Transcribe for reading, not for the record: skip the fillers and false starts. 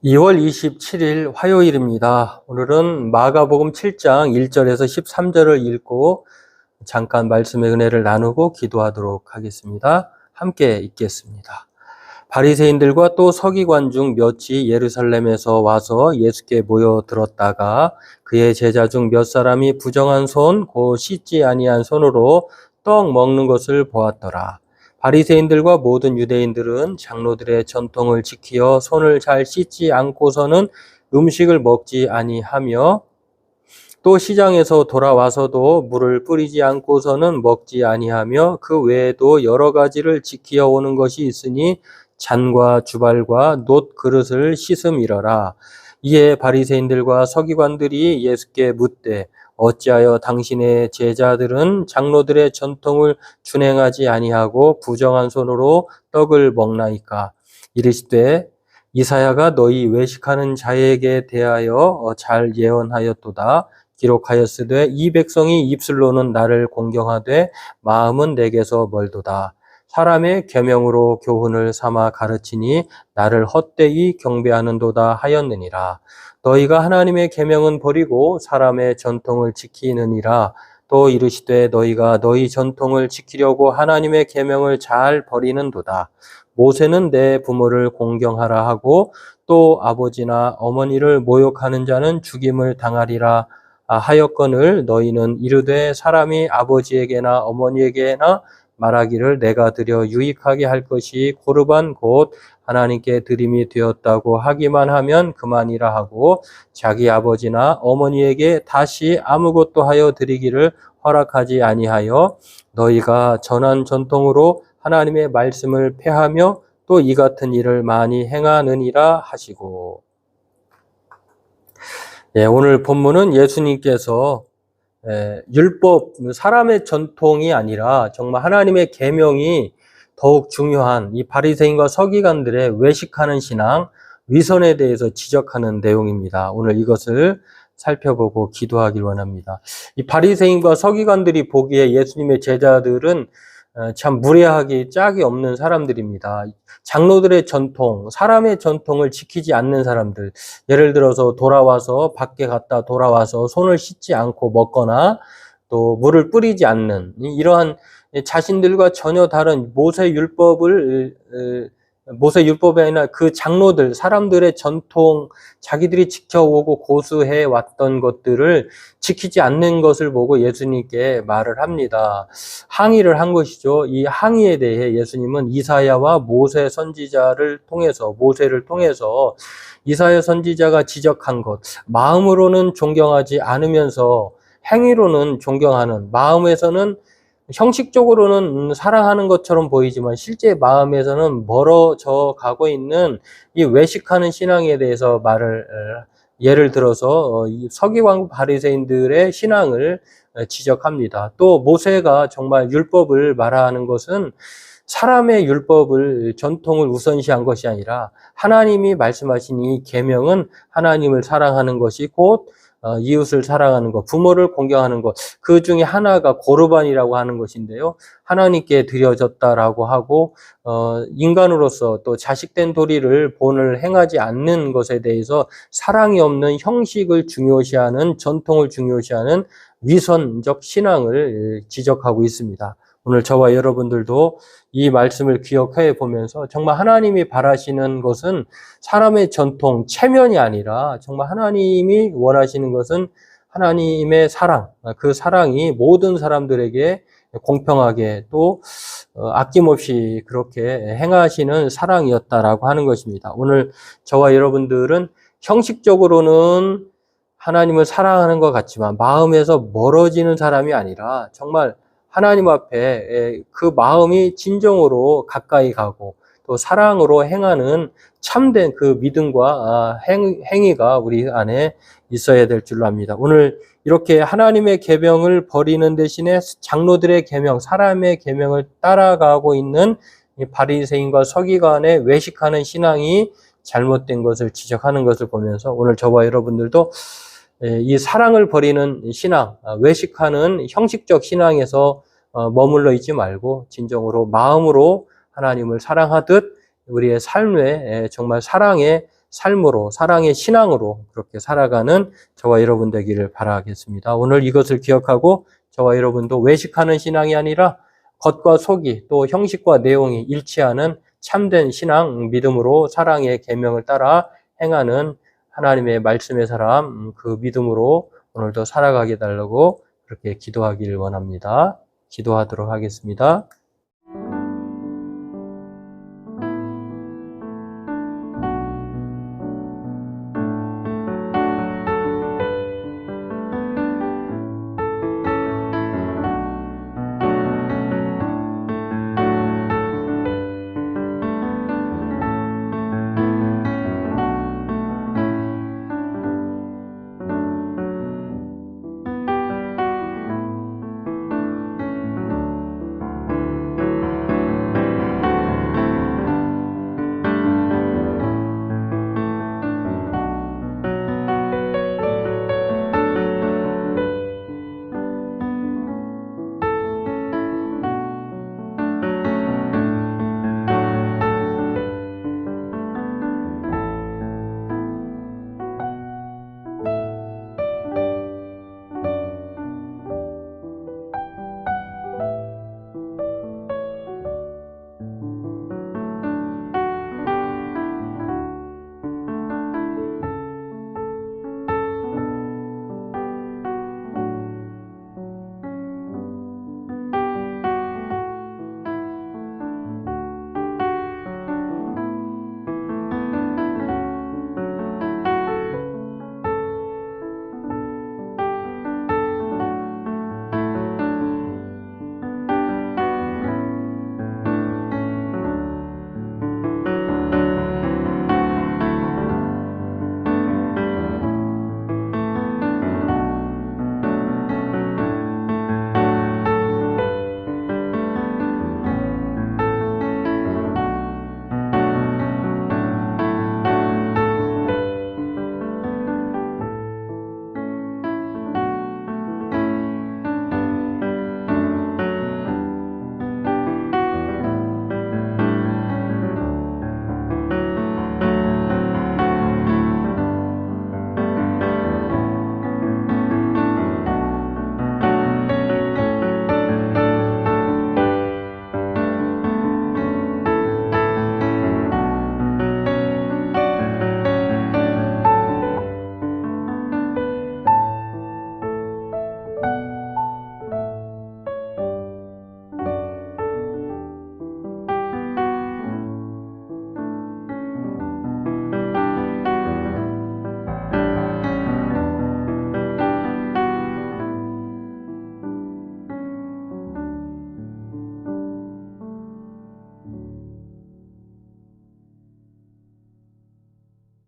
2월 27일 화요일입니다. 오늘은 마가복음 7장 1절에서 13절을 읽고 잠깐 말씀의 은혜를 나누고 기도하도록 하겠습니다. 함께 읽겠습니다. 바리새인들과 또 서기관 중 몇이 예루살렘에서 와서 예수께 모여들었다가 그의 제자 중 몇 사람이 부정한 손, 곧 씻지 아니한 손으로 떡 먹는 것을 보았더라. 바리새인들과 모든 유대인들은 장로들의 전통을 지키어 손을 잘 씻지 않고서는 음식을 먹지 아니하며 또 시장에서 돌아와서도 물을 뿌리지 않고서는 먹지 아니하며 그 외에도 여러 가지를 지키어 오는 것이 있으니 잔과 주발과 놋 그릇을 씻음이러라. 이에 바리새인들과 서기관들이 예수께 묻되 어찌하여 당신의 제자들은 장로들의 전통을 준행하지 아니하고 부정한 손으로 떡을 먹나이까? 이르시되 이사야가 너희 외식하는 자에게 대하여 잘 예언하였도다. 기록하였으되 이 백성이 입술로는 나를 공경하되 마음은 내게서 멀도다. 사람의 계명으로 교훈을 삼아 가르치니 나를 헛되이 경배하는도다 하였느니라. 너희가 하나님의 계명은 버리고 사람의 전통을 지키느니라. 또 이르시되 너희가 너희 전통을 지키려고 하나님의 계명을 잘 버리는도다. 모세는 내 부모를 공경하라 하고 또 아버지나 어머니를 모욕하는 자는 죽임을 당하리라 하였거늘 너희는 이르되 사람이 아버지에게나 어머니에게나 말하기를 내가 드려 유익하게 할 것이 고르반 곧 하나님께 드림이 되었다고 하기만 하면 그만이라 하고 자기 아버지나 어머니에게 다시 아무것도 하여 드리기를 허락하지 아니하여 너희가 전한 전통으로 하나님의 말씀을 폐하며 또 이 같은 일을 많이 행하느니라 하시고. 오늘 본문은 예수님께서 율법, 사람의 전통이 아니라 정말 하나님의 계명이 더욱 중요한 이 바리새인과 서기관들의 외식하는 신앙, 위선에 대해서 지적하는 내용입니다. 오늘 이것을 살펴보고 기도하길 원합니다. 이 바리새인과 서기관들이 보기에 예수님의 제자들은 참 무례하기 짝이 없는 사람들입니다. 장로들의 전통, 사람의 전통을 지키지 않는 사람들, 예를 들어서 돌아와서 밖에 갔다 돌아와서 손을 씻지 않고 먹거나 또 물을 뿌리지 않는 이러한 자신들과 전혀 다른 모세 율법이 아니라 그 장로들, 사람들의 전통, 자기들이 지켜오고 고수해 왔던 것들을 지키지 않는 것을 보고 예수님께 말을 합니다. 항의를 한 것이죠. 이 항의에 대해 예수님은 이사야와 모세 선지자를 통해서, 모세를 통해서 이사야 선지자가 지적한 것, 마음으로는 존경하지 않으면서 행위로는 존경하는, 마음에서는 형식적으로는 사랑하는 것처럼 보이지만 실제 마음에서는 멀어져 가고 있는 이 외식하는 신앙에 대해서 예를 들어서 서기관 바리새인들의 신앙을 지적합니다. 또 모세가 정말 율법을 말하는 것은 사람의 율법을 전통을 우선시한 것이 아니라 하나님이 말씀하신 이 계명은 하나님을 사랑하는 것이 곧 이웃을 사랑하는 것, 부모를 공경하는 것, 그 중에 하나가 고르반이라고 하는 것인데요. 하나님께 드려졌다라고 하고 인간으로서 또 자식된 도리를 본을 행하지 않는 것에 대해서 사랑이 없는 형식을 중요시하는, 전통을 중요시하는 위선적 신앙을 지적하고 있습니다. 오늘 저와 여러분들도 이 말씀을 기억해 보면서 정말 하나님이 바라시는 것은 사람의 전통, 체면이 아니라 정말 하나님이 원하시는 것은 하나님의 사랑, 그 사랑이 모든 사람들에게 공평하게 또 아낌없이 그렇게 행하시는 사랑이었다라고 하는 것입니다. 오늘 저와 여러분들은 형식적으로는 하나님을 사랑하는 것 같지만 마음에서 멀어지는 사람이 아니라 정말 하나님 앞에 그 마음이 진정으로 가까이 가고 또 사랑으로 행하는 참된 그 믿음과 행위가 우리 안에 있어야 될 줄로 압니다. 오늘 이렇게 하나님의 계명을 버리는 대신에 장로들의 계명, 사람의 계명을 따라가고 있는 바리새인과 서기관의 외식하는 신앙이 잘못된 것을 지적하는 것을 보면서 오늘 저와 여러분들도 이 사랑을 버리는 신앙, 외식하는 형식적 신앙에서 머물러 있지 말고 진정으로 마음으로 하나님을 사랑하듯 우리의 삶에 정말 사랑의 삶으로, 사랑의 신앙으로 그렇게 살아가는 저와 여러분 되기를 바라겠습니다. 오늘 이것을 기억하고 저와 여러분도 외식하는 신앙이 아니라 겉과 속이 또 형식과 내용이 일치하는 참된 신앙, 믿음으로 사랑의 계명을 따라 행하는 하나님의 말씀의 사람, 그 믿음으로 오늘도 살아가게 달라고 그렇게 기도하기를 원합니다. 기도하도록 하겠습니다.